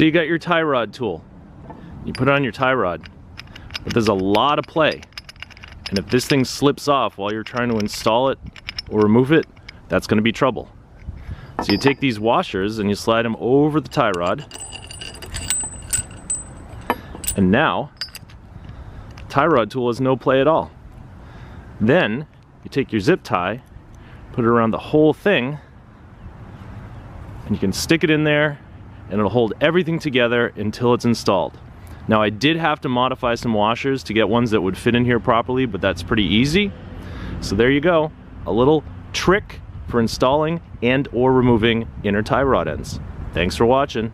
So you got your tie rod tool. You put it on your tie rod, but there's a lot of play. And if this thing slips off while you're trying to install it or remove it, that's going to be trouble. So you take these washers and you slide them over the tie rod. And now, tie rod tool has no play at all. Then you take your zip tie, put it around the whole thing, and you can stick it in there and it'll hold everything together until it's installed. Now I did have to modify some washers to get ones that would fit in here properly, but that's pretty easy. So there you go, a little trick for installing and or removing inner tie rod ends. Thanks for watching.